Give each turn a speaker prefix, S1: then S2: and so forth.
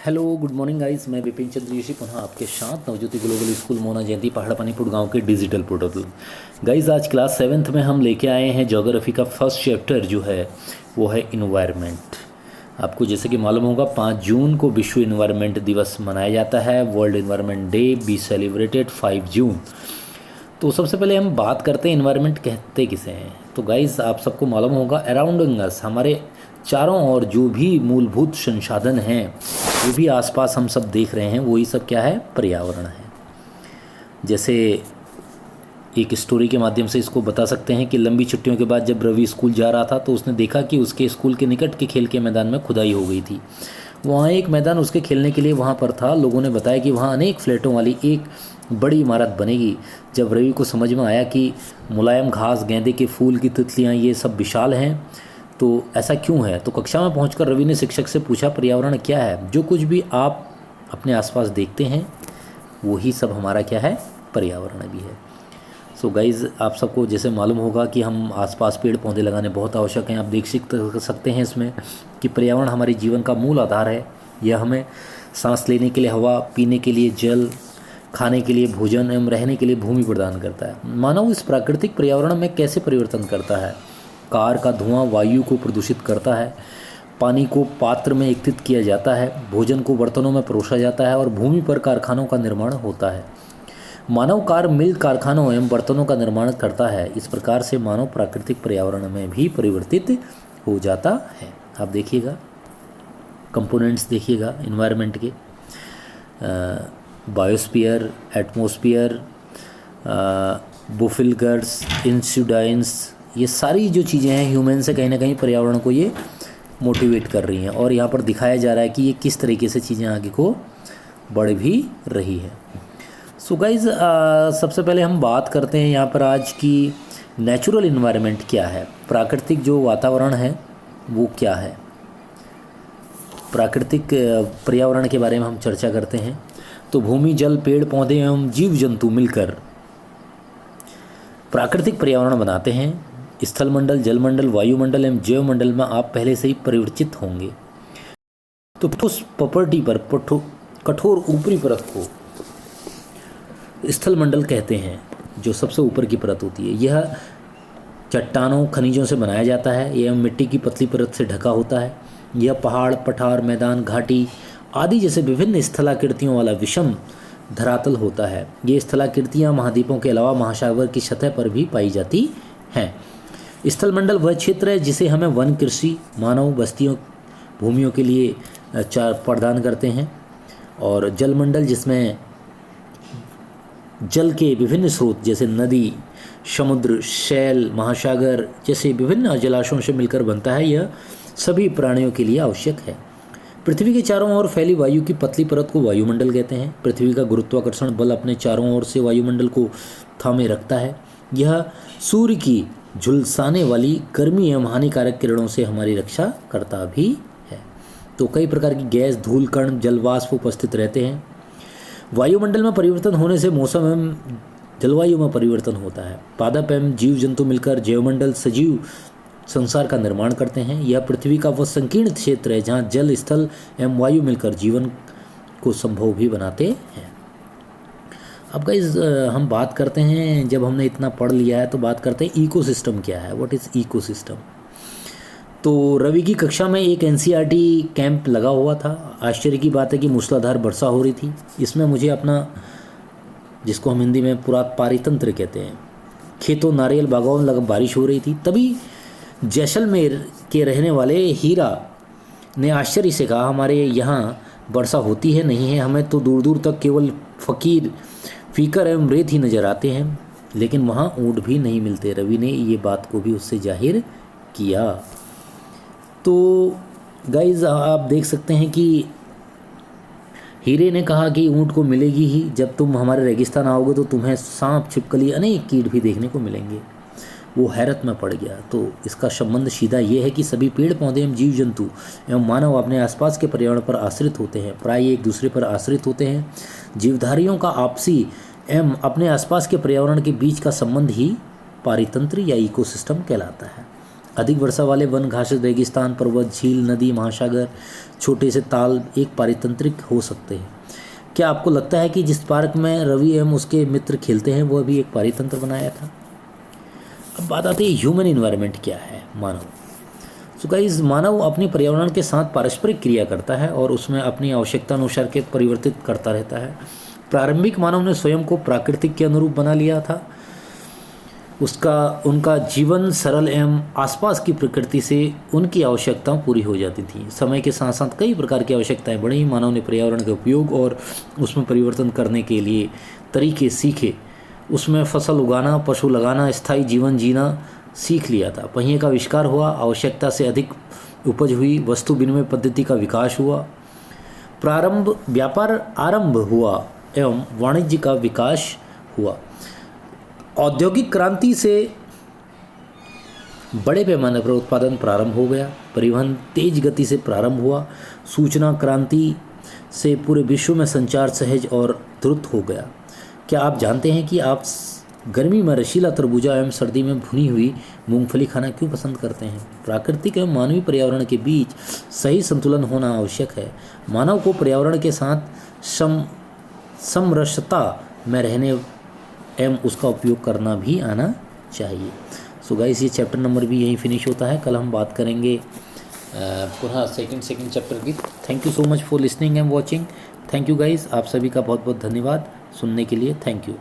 S1: Hello good morning guys, मैं विपिन चंद्र जोशी पुनः आपके साथ नवज्योति ग्लोबल स्कूल मोना जयंती पहाड़पानी पुड़गांव के डिजिटल पोर्टल। गाइस आज क्लास 7th में हम लेके आए हैं ज्योग्राफी का फर्स्ट चैप्टर जो है वो है इन्वायरमेंट। आपको जैसे कि मालूम होगा 5 जून को विश्व इन्वायरमेंट दिवस मनाया जाता है। World environment day be celebrated 5 जून। तो सबसे पहले हम बात करते हैं इन्वायरमेंट कहते किसे हैं। तो गाइस आप सबको मालूम होगा अराउंडिंग अस, हमारे चारों ओर जो भी मूलभूत संसाधन हैं, जो भी आसपास हम सब देख रहे हैं, वही सब क्या है, पर्यावरण है। जैसे एक स्टोरी के माध्यम से इसको बता सकते हैं कि लंबी छुट्टियों के बाद जब रवि स्कूल जा रहा था तो उसने देखा कि उसके स्कूल के निकट के खेल के मैदान में खुदाई हो गई थी। वहाँ एक मैदान उसके खेलने के लिए वहाँ पर था। लोगों ने बताया कि वहाँ अनेक फ्लैटों वाली एक बड़ी इमारत बनेगी। जब रवि को समझ में आया कि मुलायम घास, गेंदे के फूल की तितलियाँ, ये सब विशाल हैं, तो ऐसा क्यों है। तो कक्षा में पहुंचकर रवि ने शिक्षक से पूछा, पर्यावरण क्या है। जो कुछ भी आप अपने आसपास देखते हैं वही सब हमारा क्या है, पर्यावरण भी है। सो गाइज़ आप सबको जैसे मालूम होगा कि हम आसपास पेड़ पौधे लगाने बहुत आवश्यक हैं। आप देख सकते हैं इसमें कि पर्यावरण हमारे जीवन का मूल आधार है। यह हमें सांस लेने के लिए हवा, पीने के लिए जल, खाने के लिए भोजन एवं रहने के लिए भूमि प्रदान करता है। मानव इस प्राकृतिक पर्यावरण में कैसे परिवर्तन करता है। कार का धुआं वायु को प्रदूषित करता है, पानी को पात्र में एकत्रित किया जाता है, भोजन को बर्तनों में परोसा जाता है और भूमि पर कारखानों का निर्माण होता है। मानव कार मिल कारखानों एवं बर्तनों का निर्माण करता है। इस प्रकार से मानव प्राकृतिक पर्यावरण में भी परिवर्तित हो जाता है। आप देखिएगा कंपोनेंट्स, देखिएगा इन्वायरमेंट के, बायोस्फीयर, एटमॉस्फेयर, बुफिलगर्स, इंसिडाइंस, ये सारी जो चीज़ें हैं ह्यूमन से कहीं ना कहीं पर्यावरण को ये मोटिवेट कर रही हैं। और यहाँ पर दिखाया जा रहा है कि ये किस तरीके से चीज़ें आगे को बढ़ भी रही है। सो गाइज़ सबसे पहले हम बात करते हैं यहाँ पर आज की नेचुरल इन्वायरमेंट क्या है। प्राकृतिक जो वातावरण है वो क्या है। प्राकृतिक पर्यावरण के बारे में हम चर्चा करते हैं। तो भूमि, जल, पेड़ पौधे एवं जीव जंतु मिलकर प्राकृतिक पर्यावरण बनाते हैं। स्थलमंडल, जलमंडल, वायुमंडल एवं जैवमंडल में आप पहले से ही परिवर्तित होंगे। तो उस प्रॉपर्टी पर कठोर ऊपरी परत को स्थलमंडल कहते हैं, जो सबसे ऊपर की परत होती है। यह चट्टानों, खनिजों से बनाया जाता है एवं मिट्टी की पतली परत से ढका होता है। यह पहाड़, पठार, मैदान, घाटी आदि जैसे विभिन्न स्थलाकृतियों वाला विषम धरातल होता है। ये स्थलाकृतियाँ महाद्वीपों के अलावा महासागर की सतह पर भी पाई जाती हैं। स्थलमंडल वह क्षेत्र है जिसे हमें वन, कृषि, मानव बस्तियों, भूमियों के लिए चार प्रदान करते हैं। और जलमंडल जिसमें जल के विभिन्न स्रोत जैसे नदी, समुद्र, शैल, महासागर जैसे विभिन्न जलाशयों से मिलकर बनता है। यह सभी प्राणियों के लिए आवश्यक है। पृथ्वी के चारों ओर फैली वायु की पतली परत को वायुमंडल कहते हैं। पृथ्वी का गुरुत्वाकर्षण बल अपने चारों ओर से वायुमंडल को थामे रखता है। यह सूर्य की झुलसाने वाली गर्मी एवं हानिकारक किरणों से हमारी रक्षा करता भी है। तो कई प्रकार की गैस, धूल कण, जलवाष्प उपस्थित रहते हैं। वायुमंडल में परिवर्तन होने से मौसम एवं जलवायु में परिवर्तन होता है। पादप एवं जीव जंतु मिलकर जैवमंडल सजीव संसार का निर्माण करते हैं। यह पृथ्वी का वह संकीर्ण क्षेत्र है जहाँ जल, स्थल एवं वायु मिलकर जीवन को संभव भी बनाते हैं। अब गाइस हम बात करते हैं, जब हमने इतना पढ़ लिया है तो बात करते हैं इकोसिस्टम क्या है, व्हाट इज़ इकोसिस्टम। तो रवि की कक्षा में एक एनसीईआरटी कैंप लगा हुआ था। आश्चर्य की बात है कि मूसलाधार वर्षा हो रही थी। इसमें मुझे अपना, जिसको हम हिंदी में पुरात पारितंत्र कहते हैं, खेतों, नारियल बागों में लगा बारिश हो रही थी। तभी जैसलमेर के रहने वाले हीरा ने आश्चर्य से कहा, हमारे यहाँ वर्षा होती है नहीं है, हमें तो दूर दूर तक केवल फीकर एवं रेत ही नज़र आते हैं, लेकिन वहाँ ऊँट भी नहीं मिलते। रवि ने ये बात को भी उससे जाहिर किया। तो गाइज आप देख सकते हैं कि हीरे ने कहा कि ऊँट को मिलेगी ही, जब तुम हमारे रेगिस्तान आओगे तो तुम्हें सांप, छिपकली, अनेक कीट भी देखने को मिलेंगे। वो हैरत में पड़ गया। तो इसका संबंध सीधा ये है कि सभी पेड़ पौधे एवं जीव जंतु एवं मानव अपने आसपास के पर्यावरण पर आश्रित होते हैं, प्राय एक दूसरे पर आश्रित होते हैं। जीवधारियों का आपसी एवं अपने आसपास के पर्यावरण के बीच का संबंध ही पारितंत्र या इकोसिस्टम कहलाता है। अधिक वर्षा वाले वन, घास, रेगिस्तान, पर्वत, झील, नदी, महासागर, छोटे से ताल एक पारितंत्रिक हो सकते हैं। क्या आपको लगता है कि जिस पार्क में रवि एवं उसके मित्र खेलते हैं वह भी एक पारितंत्र बनाया था? अब बात आती है ह्यूमन इन्वायरमेंट क्या है, मानव। सो गाइस, मानव अपने पर्यावरण के साथ पारस्परिक क्रिया करता है और उसमें अपनी आवश्यकता अनुसार के परिवर्तित करता रहता है। प्रारंभिक मानव ने स्वयं को प्राकृतिक के अनुरूप बना लिया था। उनका जीवन सरल एवं आसपास की प्रकृति से उनकी आवश्यकताएं पूरी हो जाती थी। समय के साथ साथ कई प्रकार की आवश्यकताएं बढ़ी। मानव ने पर्यावरण के उपयोग और उसमें परिवर्तन करने के लिए तरीके सीखे। उसमें फसल उगाना, पशु लगाना, स्थायी जीवन जीना सीख लिया था। पहिए का आविष्कार हुआ, आवश्यकता से अधिक उपज हुई, वस्तु विनिमय पद्धति का विकास हुआ, व्यापार आरंभ हुआ एवं वाणिज्य का विकास हुआ। औद्योगिक क्रांति से बड़े पैमाने पर उत्पादन प्रारंभ हो गया। परिवहन तेज गति से प्रारंभ हुआ। सूचना क्रांति से पूरे विश्व में संचार सहज और द्रुत हो गया। क्या आप जानते हैं कि आप गर्मी में रसीला तरबूजा एवं सर्दी में भुनी हुई मूंगफली खाना क्यों पसंद करते हैं? प्राकृतिक एवं मानवीय पर्यावरण के बीच सही संतुलन होना आवश्यक है। मानव को पर्यावरण के साथ समरसता में रहने एवं उसका उपयोग करना भी आना चाहिए। सो गाइस, ये चैप्टर नंबर भी यहीं फिनिश होता है। कल हम बात करेंगे पुनः सेकंड चैप्टर की। Thank you so much for listening and watching. Thank you guys, आप सभी का बहुत बहुत धन्यवाद सुनने के लिए। Thank you.